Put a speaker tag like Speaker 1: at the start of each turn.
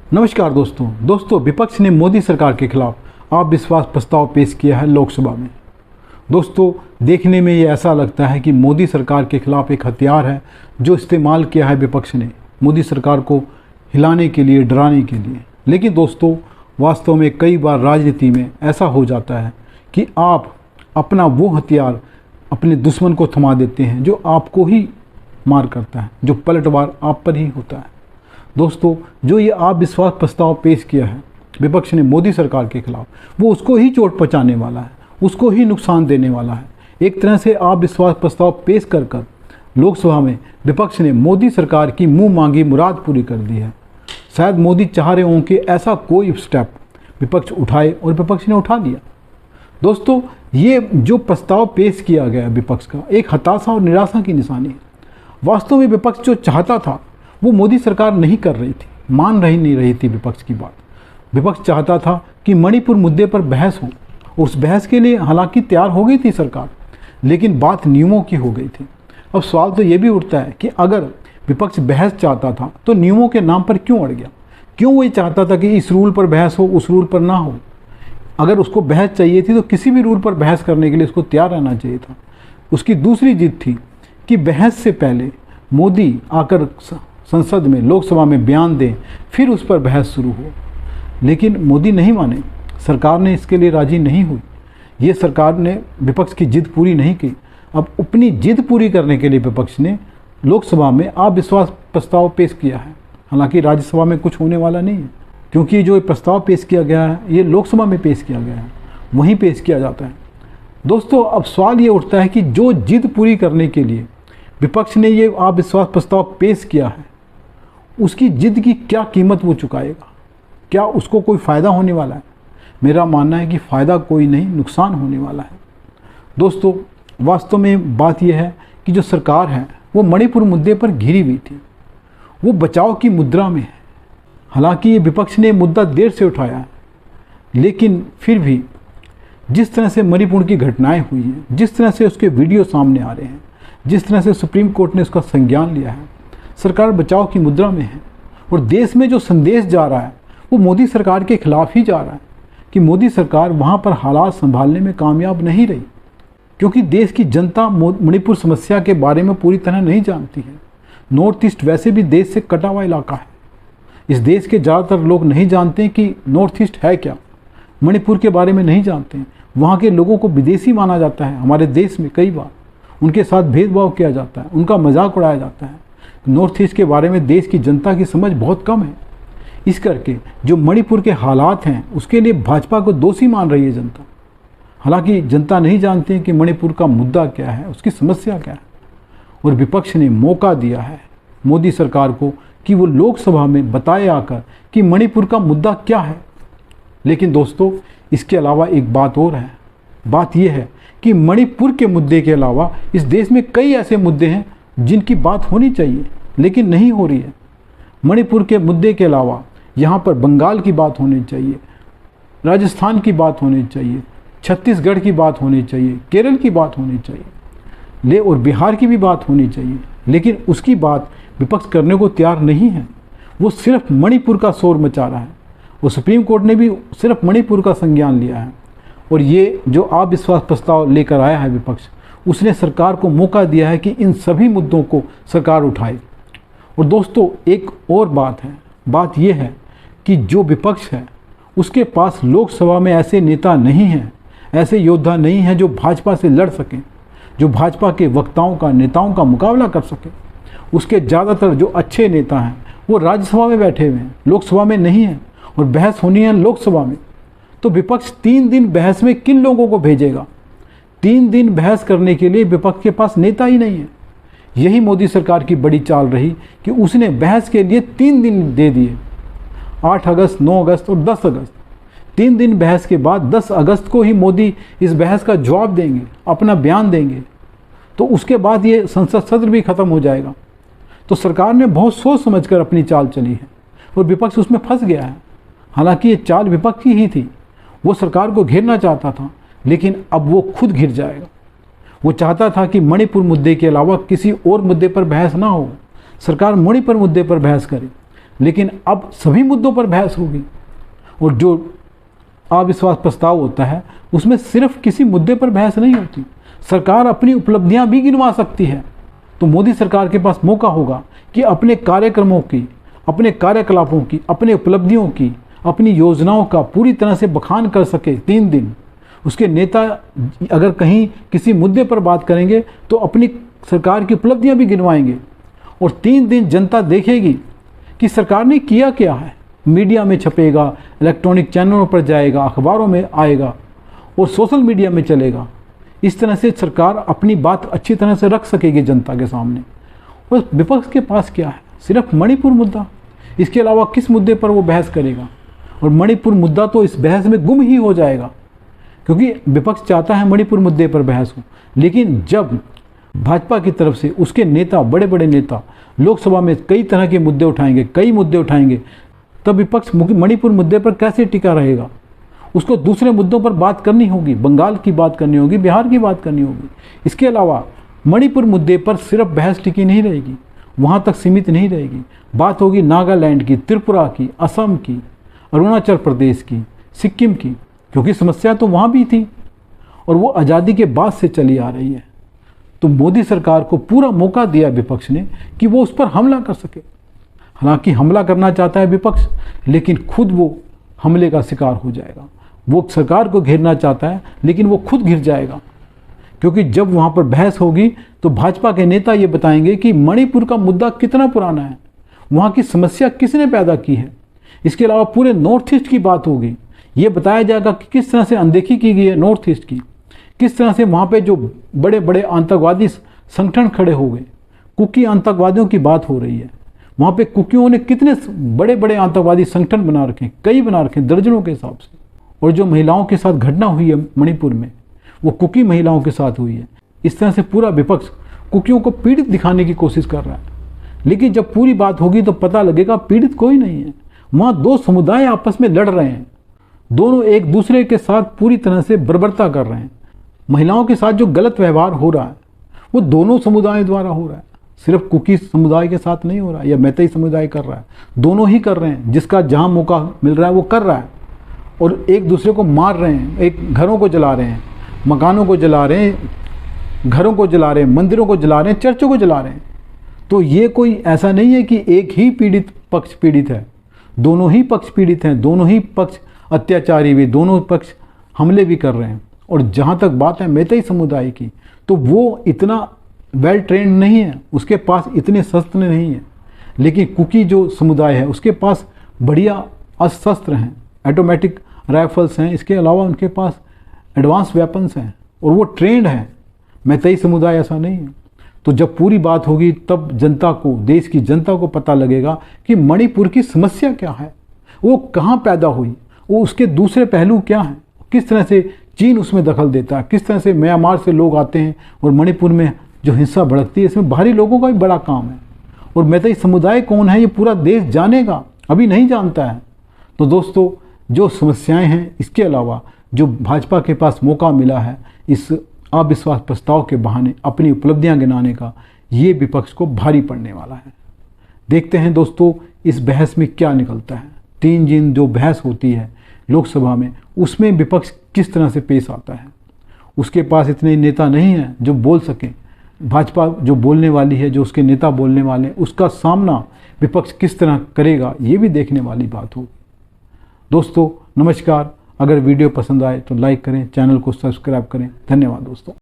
Speaker 1: नमस्कार दोस्तों विपक्ष ने मोदी सरकार के खिलाफ अविश्वास प्रस्ताव पेश किया है लोकसभा में। दोस्तों, देखने में ये ऐसा लगता है कि मोदी सरकार के खिलाफ एक हथियार है जो इस्तेमाल किया है विपक्ष ने मोदी सरकार को हिलाने के लिए, डराने के लिए। लेकिन दोस्तों, वास्तव में कई बार राजनीति में ऐसा हो जाता है कि आप अपना वो हथियार अपने दुश्मन को थमा देते हैं जो आपको ही मार करता है, जो पलटवार आप पर ही होता है। दोस्तों, जो ये अविश्वास प्रस्ताव पेश किया है विपक्ष ने मोदी सरकार के खिलाफ, वो उसको ही चोट पहुंचाने वाला है, उसको ही नुकसान देने वाला है। एक तरह से अविश्वास प्रस्ताव पेश कर लोकसभा में विपक्ष ने मोदी सरकार की मुंह मांगी मुराद पूरी कर दी है। शायद मोदी चाह रहे हों कि ऐसा कोई स्टेप विपक्ष उठाए और विपक्ष ने उठा लिया। दोस्तों, ये जो प्रस्ताव पेश किया गया विपक्ष का, एक हताशा और निराशा की निशानी है। वास्तव में विपक्ष जो चाहता था वो मोदी सरकार नहीं कर रही थी, मान नहीं रही थी विपक्ष की बात। विपक्ष चाहता था कि मणिपुर मुद्दे पर बहस हो। उस बहस के लिए हालांकि तैयार हो गई थी सरकार, लेकिन बात नियमों की हो गई थी। अब सवाल तो ये भी उठता है कि अगर विपक्ष बहस चाहता था तो नियमों के नाम पर क्यों अड़ गया? क्यों वो ये चाहता था कि इस रूल पर बहस हो, उस रूल पर ना हो? अगर उसको बहस चाहिए थी तो किसी भी रूल पर बहस करने के लिए उसको तैयार रहना चाहिए था। उसकी दूसरी जिद थी कि बहस से पहले मोदी आकर संसद में, लोकसभा में बयान दें, फिर उस पर बहस शुरू हो। लेकिन मोदी नहीं माने, सरकार ने इसके लिए राजी नहीं हुई। ये सरकार ने विपक्ष की जिद पूरी नहीं की। अब अपनी जिद पूरी करने के लिए विपक्ष ने लोकसभा में अविश्वास प्रस्ताव पेश किया है। हालांकि राज्यसभा में कुछ होने वाला नहीं है, क्योंकि जो प्रस्ताव पेश किया गया है ये लोकसभा में पेश किया गया है, वहीं पेश किया जाता है। दोस्तों, अब सवाल ये उठता है कि जो जिद पूरी करने के लिए विपक्ष ने ये अविश्वास प्रस्ताव पेश किया है, उसकी जिद की क्या कीमत वो चुकाएगा? क्या उसको कोई फ़ायदा होने वाला है? मेरा मानना है कि फ़ायदा कोई नहीं, नुकसान होने वाला है। दोस्तों, वास्तव में बात यह है कि जो सरकार है वो मणिपुर मुद्दे पर घिरी हुई थी, वो बचाव की मुद्रा में है। हालांकि ये विपक्ष ने मुद्दा देर से उठाया है, लेकिन फिर भी जिस तरह से मणिपुर की घटनाएं हुई हैं, जिस तरह से उसके वीडियो सामने आ रहे हैं, जिस तरह से सुप्रीम कोर्ट ने उसका संज्ञान लिया है, सरकार बचाव की मुद्रा में है। और देश में जो संदेश जा रहा है वो मोदी सरकार के खिलाफ ही जा रहा है कि मोदी सरकार वहाँ पर हालात संभालने में कामयाब नहीं रही, क्योंकि देश की जनता मणिपुर समस्या के बारे में पूरी तरह नहीं जानती है। नॉर्थ ईस्ट वैसे भी देश से कटा हुआ इलाका है। इस देश के ज़्यादातर लोग नहीं जानते कि नॉर्थ ईस्ट है क्या, मणिपुर के बारे में नहीं जानते हैं। वहाँ के लोगों को विदेशी माना जाता है। हमारे देश में कई बार उनके साथ भेदभाव किया जाता है, उनका मजाक उड़ाया जाता है। नॉर्थ ईस्ट के बारे में देश की जनता की समझ बहुत कम है। इस करके जो मणिपुर के हालात हैं उसके लिए भाजपा को दोषी मान रही है जनता। हालांकि जनता नहीं जानती है कि मणिपुर का मुद्दा क्या है, उसकी समस्या क्या है। और विपक्ष ने मौका दिया है मोदी सरकार को कि वो लोकसभा में बताए आकर कि मणिपुर का मुद्दा क्या है। लेकिन दोस्तों, इसके अलावा एक बात और है। बात यह है कि मणिपुर के मुद्दे के अलावा इस देश में कई ऐसे मुद्दे हैं जिनकी बात होनी चाहिए लेकिन नहीं हो रही है। मणिपुर के मुद्दे के अलावा यहाँ पर बंगाल की बात होनी चाहिए, राजस्थान की बात होनी चाहिए, छत्तीसगढ़ की बात होनी चाहिए, केरल की बात होनी चाहिए, और बिहार की भी बात होनी चाहिए। लेकिन उसकी बात विपक्ष करने को तैयार नहीं है। वो सिर्फ मणिपुर का शोर मचा रहा है। और सुप्रीम कोर्ट ने भी सिर्फ मणिपुर का संज्ञान लिया है। और ये जो अविश्वास प्रस्ताव लेकर आया है विपक्ष, उसने सरकार को मौका दिया है कि इन सभी मुद्दों को सरकार उठाए। और दोस्तों, एक और बात है। बात यह है कि जो विपक्ष है उसके पास लोकसभा में ऐसे नेता नहीं हैं, ऐसे योद्धा नहीं हैं जो भाजपा से लड़ सकें, जो भाजपा के वक्ताओं का, नेताओं का मुकाबला कर सकें। उसके ज़्यादातर जो अच्छे नेता हैं वो राज्यसभा में बैठे हुए हैं, लोकसभा में नहीं हैं। और बहस होनी है लोकसभा में, तो विपक्ष 3 दिन बहस में किन लोगों को भेजेगा? 3 दिन बहस करने के लिए विपक्ष के पास नेता ही नहीं है। यही मोदी सरकार की बड़ी चाल रही कि उसने बहस के लिए 3 दिन दे दिए, 8 अगस्त, 9 अगस्त और 10 अगस्त। 3 दिन बहस के बाद 10 अगस्त को ही मोदी इस बहस का जवाब देंगे, अपना बयान देंगे। तो उसके बाद ये संसद सत्र भी खत्म हो जाएगा। तो सरकार ने बहुत सोच समझकर अपनी चाल चली है और विपक्ष उसमें फंस गया है। हालांकि ये चाल विपक्ष की ही थी। वो सरकार को घेरना चाहता था, लेकिन अब वो खुद घिर जाएगा। वो चाहता था कि मणिपुर मुद्दे के अलावा किसी और मुद्दे पर बहस ना हो, सरकार मणिपुर मुद्दे पर बहस करे। लेकिन अब सभी मुद्दों पर बहस होगी। और जो अविश्वास प्रस्ताव होता है उसमें सिर्फ किसी मुद्दे पर बहस नहीं होती, सरकार अपनी उपलब्धियां भी गिनवा सकती है। तो मोदी सरकार के पास मौका होगा कि अपने कार्यक्रमों की, अपने कार्यकलापों की, अपने उपलब्धियों की, अपनी योजनाओं का पूरी तरह से बखान कर सके। 3 दिन उसके नेता अगर कहीं किसी मुद्दे पर बात करेंगे तो अपनी सरकार की उपलब्धियां भी गिनवाएंगे, और 3 दिन जनता देखेगी कि सरकार ने किया क्या है। मीडिया में छपेगा, इलेक्ट्रॉनिक चैनलों पर जाएगा, अखबारों में आएगा और सोशल मीडिया में चलेगा। इस तरह से सरकार अपनी बात अच्छी तरह से रख सकेगी जनता के सामने। और विपक्ष के पास क्या है? सिर्फ मणिपुर मुद्दा। इसके अलावा किस मुद्दे पर वो बहस करेगा? और मणिपुर मुद्दा तो इस बहस में गुम ही हो जाएगा, क्योंकि विपक्ष चाहता है मणिपुर मुद्दे पर बहस हो। लेकिन जब भाजपा की तरफ से उसके नेता, बड़े बड़े नेता लोकसभा में कई तरह के मुद्दे उठाएंगे, कई मुद्दे उठाएंगे, तब विपक्ष मणिपुर मुद्दे पर कैसे टिका रहेगा? उसको दूसरे मुद्दों पर बात करनी होगी, बंगाल की बात करनी होगी, बिहार की बात करनी होगी। इसके अलावा मणिपुर मुद्दे पर सिर्फ बहस टिकी नहीं रहेगी, वहाँ तक सीमित नहीं रहेगी। बात होगी नागालैंड की, त्रिपुरा की, असम की, अरुणाचल प्रदेश की, सिक्किम की, क्योंकि समस्या तो वहाँ भी थी और वो आज़ादी के बाद से चली आ रही है। तो मोदी सरकार को पूरा मौका दिया विपक्ष ने कि वो उस पर हमला कर सके। हालांकि हमला करना चाहता है विपक्ष, लेकिन खुद वो हमले का शिकार हो जाएगा। वो सरकार को घेरना चाहता है, लेकिन वो खुद घिर जाएगा, क्योंकि जब वहाँ पर बहस होगी तो भाजपा के नेता ये बताएंगे कि मणिपुर का मुद्दा कितना पुराना है, वहाँ की समस्या किसने पैदा की है। इसके अलावा पूरे नॉर्थ ईस्ट की बात होगी, ये बताया जाएगा कि किस तरह से अनदेखी की गई है नॉर्थ ईस्ट की, किस तरह से वहाँ पे जो बड़े बड़े आतंकवादी संगठन खड़े हो गए, कुकी आतंकवादियों की बात हो रही है। वहाँ पे कुकियों ने कितने बड़े बड़े आतंकवादी संगठन बना रखे हैं, कई बना रखे हैं, दर्जनों के हिसाब से। और जो महिलाओं के साथ घटना हुई है मणिपुर में, वो कुकी महिलाओं के साथ हुई है। इस तरह से पूरा विपक्ष कुकियों को पीड़ित दिखाने की कोशिश कर रहा है, लेकिन जब पूरी बात होगी तो पता लगेगा पीड़ित कोई नहीं है। वहाँ 2 समुदाय आपस में लड़ रहे हैं, दोनों एक दूसरे के साथ पूरी तरह से बर्बरता कर रहे हैं। महिलाओं के साथ जो गलत व्यवहार हो रहा है वो दोनों समुदाय द्वारा हो रहा है, सिर्फ कुकी समुदाय के साथ नहीं हो रहा है या मैतेई समुदाय कर रहा है, दोनों ही कर रहे हैं। जिसका जहाँ मौका मिल रहा है वो कर रहा है, और एक दूसरे को मार रहे हैं, एक घरों को जला रहे हैं, मकानों को जला रहे हैं, घरों को जला रहे हैं, मंदिरों को जला रहे हैं, चर्चों को जला रहे हैं। तो ये कोई ऐसा नहीं है कि एक ही पक्ष पीड़ित है, दोनों ही पक्ष पीड़ित हैं, दोनों ही पक्ष अत्याचारी भी, दोनों पक्ष हमले भी कर रहे हैं। और जहाँ तक बात है मैतेई समुदाय की, तो वो इतना वेल ट्रेंड नहीं है, उसके पास इतने शस्त्र नहीं है। लेकिन कुकी जो समुदाय है उसके पास बढ़िया अस्त्र हैं, ऑटोमेटिक राइफल्स हैं, इसके अलावा उनके पास एडवांस वेपन्स हैं और वो ट्रेंड हैं। मैतेई समुदाय ऐसा नहीं है। तो जब पूरी बात होगी तब जनता को, देश की जनता को पता लगेगा कि मणिपुर की समस्या क्या है, वो कहाँ पैदा हुई, वो उसके दूसरे पहलू क्या हैं, किस तरह से चीन उसमें दखल देता है, किस तरह से म्यांमार से लोग आते हैं और मणिपुर में जो हिंसा भड़कती है, इसमें बाहरी लोगों का भी बड़ा काम है। और मैतेई समुदाय कौन है ये पूरा देश जानेगा, अभी नहीं जानता है। तो दोस्तों, जो समस्याएं हैं, इसके अलावा जो भाजपा के पास मौका मिला है इस अविश्वास प्रस्ताव के बहाने अपनी उपलब्धियां गिनाने का, ये विपक्ष को भारी पड़ने वाला है। देखते हैं दोस्तों इस बहस में क्या निकलता है। 3 दिन जो बहस होती है लोकसभा में, उसमें विपक्ष किस तरह से पेश आता है। उसके पास इतने नेता नहीं हैं जो बोल सकें। भाजपा जो बोलने वाली है, जो उसके नेता बोलने वाले हैं, उसका सामना विपक्ष किस तरह करेगा, ये भी देखने वाली बात होगी। दोस्तों नमस्कार, अगर वीडियो पसंद आए तो लाइक करें, चैनल को सब्सक्राइब करें। धन्यवाद दोस्तों।